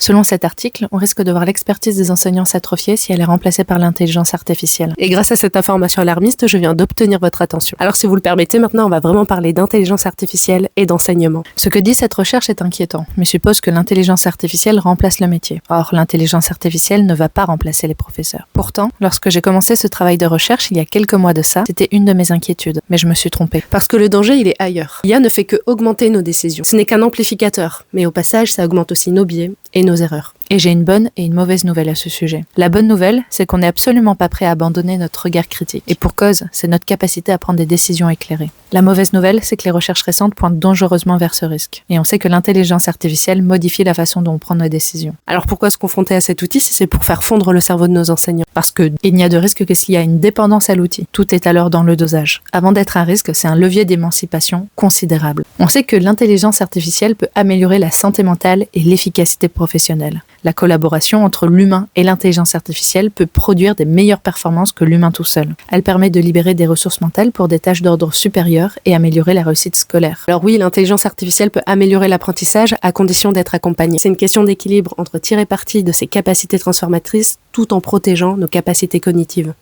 Selon cet article, on risque de voir l'expertise des enseignants s'atrophier si elle est remplacée par l'intelligence artificielle. Et grâce à cette information alarmiste, je viens d'obtenir votre attention. Alors si vous le permettez, maintenant on va vraiment parler d'intelligence artificielle et d'enseignement. Ce que dit cette recherche est inquiétant, mais suppose que l'intelligence artificielle remplace le métier. Or, l'intelligence artificielle ne va pas remplacer les professeurs. Pourtant, lorsque j'ai commencé ce travail de recherche il y a quelques mois de ça, c'était une de mes inquiétudes, mais je me suis trompée. Parce que le danger, il est ailleurs. L'IA ne fait que augmenter nos décisions. Ce n'est qu'un amplificateur, mais au passage, ça augmente aussi nos biais et nos erreurs. Et j'ai une bonne et une mauvaise nouvelle à ce sujet. La bonne nouvelle, c'est qu'on n'est absolument pas prêt à abandonner notre regard critique. Et pour cause, c'est notre capacité à prendre des décisions éclairées. La mauvaise nouvelle, c'est que les recherches récentes pointent dangereusement vers ce risque. Et on sait que l'intelligence artificielle modifie la façon dont on prend nos décisions. Alors pourquoi se confronter à cet outil si c'est pour faire fondre le cerveau de nos enseignants? Parce qu'il n'y a de risque que s'il y a une dépendance à l'outil. Tout est alors dans le dosage. Avant d'être un risque, c'est un levier d'émancipation considérable. On sait que l'intelligence artificielle peut améliorer la santé mentale et l'efficacité professionnelle. La collaboration entre l'humain et l'intelligence artificielle peut produire des meilleures performances que l'humain tout seul. Elle permet de libérer des ressources mentales pour des tâches d'ordre supérieur et améliorer la réussite scolaire. Alors oui, l'intelligence artificielle peut améliorer l'apprentissage à condition d'être accompagnée. C'est une question d'équilibre entre tirer parti de ses capacités transformatrices tout en protégeant nos capacités cognitives.